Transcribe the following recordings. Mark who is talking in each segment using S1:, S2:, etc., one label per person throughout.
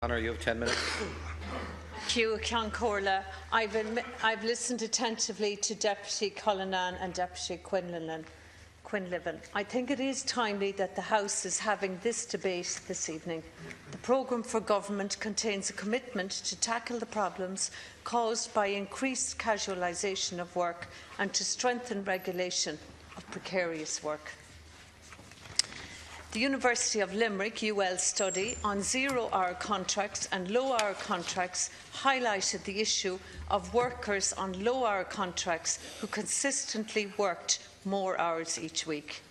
S1: Honour, you have 10 minutes.
S2: Thank you, Ceann Comhairle. I've listened attentively to Deputy Cullinan and Deputy Quinlivan. I think it is timely that the House is having this debate this evening. The programme for government contains a commitment to tackle the problems caused by increased casualisation of work and to strengthen regulation of precarious work. The University of Limerick UL study on zero-hour contracts and low-hour contracts highlighted the issue of workers on low-hour contracts who consistently worked more hours each week.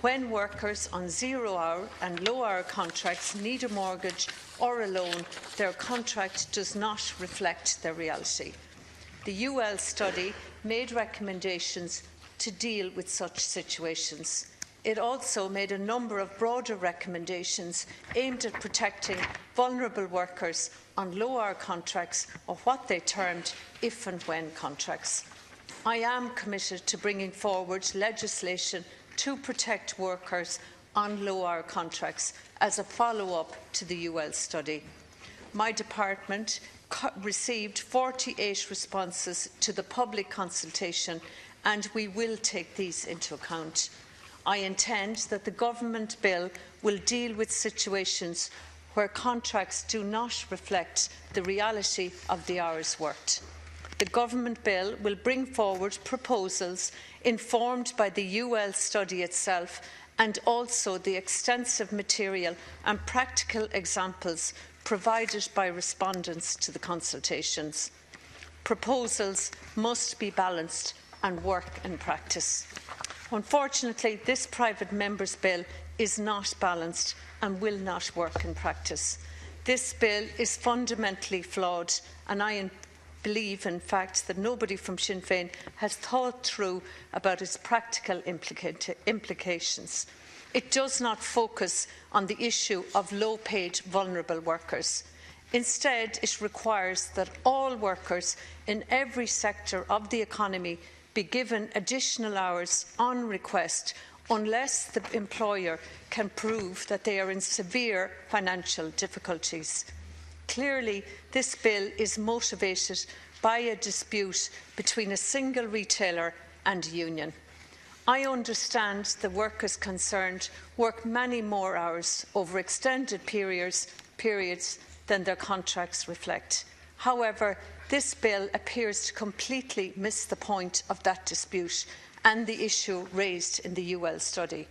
S2: When workers on zero-hour and low-hour contracts need a mortgage or a loan, their contract does not reflect their reality. The UL study made recommendations to deal with such situations. It also made a number of broader recommendations aimed at protecting vulnerable workers on low-hour contracts, or what they termed if and when contracts. I am committed to bringing forward legislation to protect workers on low-hour contracts as a follow-up to the UL study. My department received 48 responses to the public consultation, and we will take these into account. I intend that the government bill will deal with situations where contracts do not reflect the reality of the hours worked. The government bill will bring forward proposals informed by the UL study itself and also the extensive material and practical examples provided by respondents to the consultations. Proposals must be balanced and work in practice. Unfortunately, this private member's bill is not balanced and will not work in practice. This bill is fundamentally flawed, and I believe, in fact, that nobody from Sinn Féin has thought through about its practical implications. It does not focus on the issue of low-paid, vulnerable workers. Instead, it requires that all workers in every sector of the economy be given additional hours on request unless the employer can prove that they are in severe financial difficulties. Clearly, this bill is motivated by a dispute between a single retailer and a union. I understand the workers concerned work many more hours over extended periods than their contracts reflect. However, this bill appears to completely miss the point of that dispute and the issue raised in the UL study.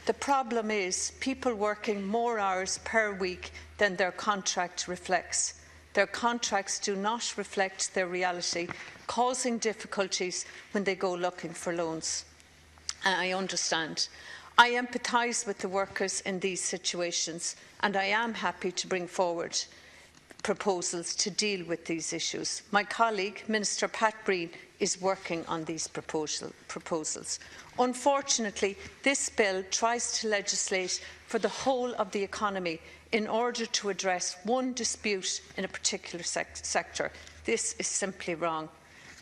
S2: The problem is people working more hours per week than their contract reflects. Their contracts do not reflect their reality, causing difficulties when they go looking for loans. I understand. I empathise with the workers in these situations, and I am happy to bring forward proposals to deal with these issues. My colleague, Minister Pat Breen, is working on these proposals. Unfortunately, this bill tries to legislate for the whole of the economy in order to address one dispute in a particular sector. This is simply wrong.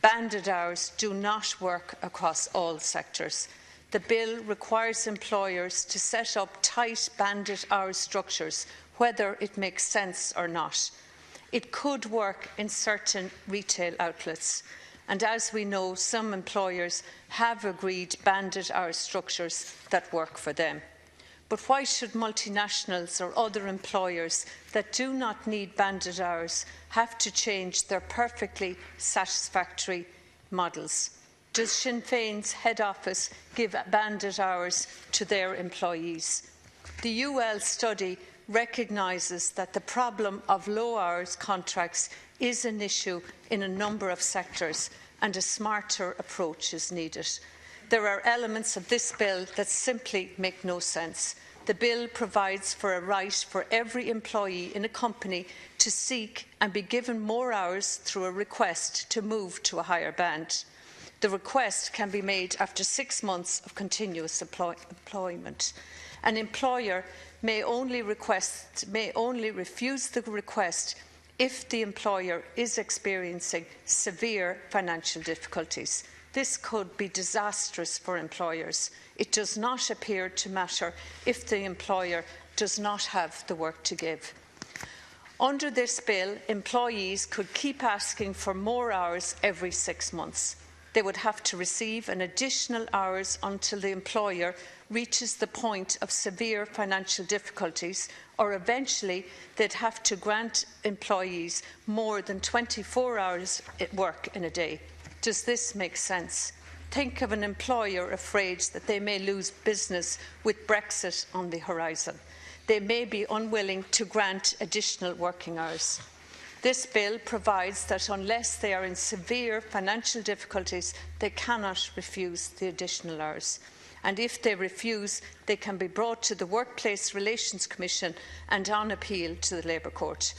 S2: Banded hours do not work across all sectors. The bill requires employers to set up tight banded hour structures, whether it makes sense or not. It could work in certain retail outlets, and as we know, some employers have agreed banded hour structures that work for them. But why should multinationals or other employers that do not need banded hours have to change their perfectly satisfactory models? Does Sinn Féin's head office give banded hours to their employees? The UL study recognises that the problem of low hours contracts is an issue in a number of sectors, and a smarter approach is needed. There are elements of this bill that simply make no sense. The bill provides for a right for every employee in a company to seek and be given more hours through a request to move to a higher band. The request can be made after 6 months of continuous employment. An employer may only refuse the request if the employer is experiencing severe financial difficulties. This could be disastrous for employers. It does not appear to matter if the employer does not have the work to give. Under this bill, employees could keep asking for more hours every 6 months. They would have to receive an additional hours until the employer reaches the point of severe financial difficulties, or eventually they'd have to grant employees more than 24 hours at work in a day. Does this make sense? Think of an employer afraid that they may lose business with Brexit on the horizon. They may be unwilling to grant additional working hours. This bill provides that unless they are in severe financial difficulties, they cannot refuse the additional hours. And if they refuse, they can be brought to the Workplace Relations Commission and on appeal to the Labour Court.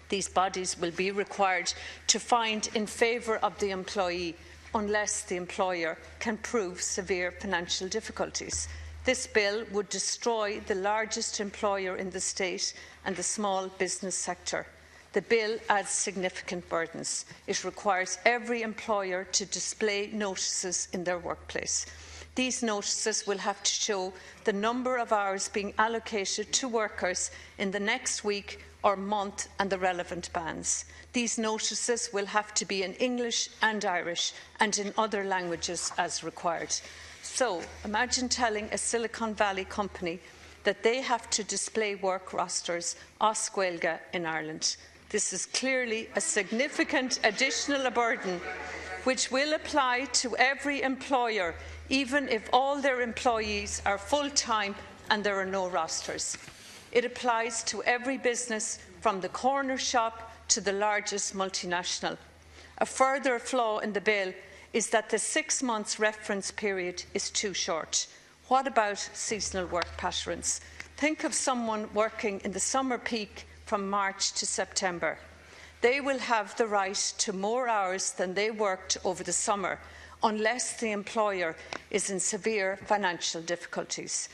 S2: These bodies will be required to find in favour of the employee unless the employer can prove severe financial difficulties. This bill would destroy the largest employer in the state and the small business sector. The bill adds significant burdens. It requires every employer to display notices in their workplace. These notices will have to show the number of hours being allocated to workers in the next week or month and the relevant bands. These notices will have to be in English and Irish and in other languages as required. So, imagine telling a Silicon Valley company that they have to display work rosters as Gaeilge in Ireland. This is clearly a significant additional burden which will apply to every employer, even if all their employees are full-time and there are no rosters. It applies to every business from the corner shop to the largest multinational. A further flaw in the bill is that the 6 months reference period is too short. What about seasonal work patterns? Think of someone working in the summer peak from March to September. They will have the right to more hours than they worked over the summer unless the employer is in severe financial difficulties.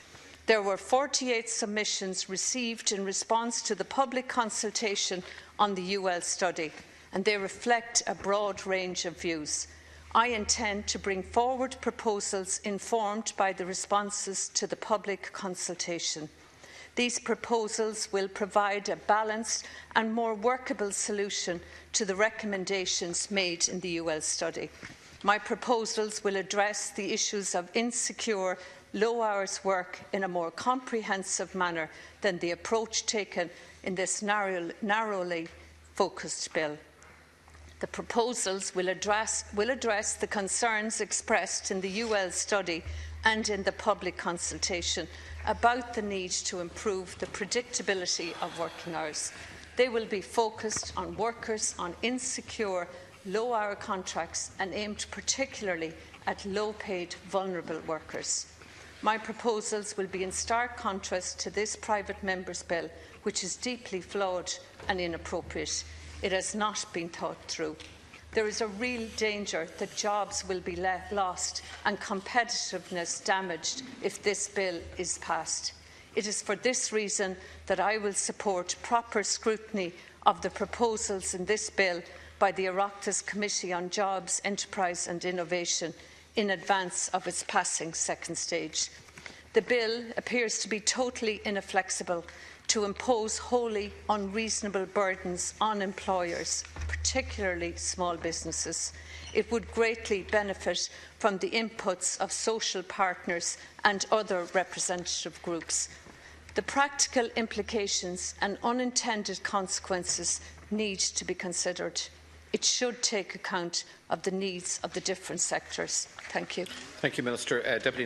S2: There were 48 submissions received in response to the public consultation on the UL study, and they reflect a broad range of views. I intend to bring forward proposals informed by the responses to the public consultation. These proposals will provide a balanced and more workable solution to the recommendations made in the UL study. My proposals will address the issues of insecure, low-hours work in a more comprehensive manner than the approach taken in this narrowly focused bill. The proposals will address the concerns expressed in the UL study and in the public consultation about the need to improve the predictability of working hours. They will be focused on workers on insecure, low-hour contracts and aimed particularly at low-paid, vulnerable workers. My proposals will be in stark contrast to this private member's bill, which is deeply flawed and inappropriate. It has not been thought through. There is a real danger that jobs will be lost and competitiveness damaged if this bill is passed. It is for this reason that I will support proper scrutiny of the proposals in this bill by the Oireachtas Committee on Jobs, Enterprise and Innovation in advance of its passing second stage. The bill appears to be totally inflexible to impose wholly unreasonable burdens on employers, particularly small businesses. It would greatly benefit from the inputs of social partners and other representative groups. The practical implications and unintended consequences need to be considered. It should take account of the needs of the different sectors. Thank you.
S1: Thank you, Minister. Deputy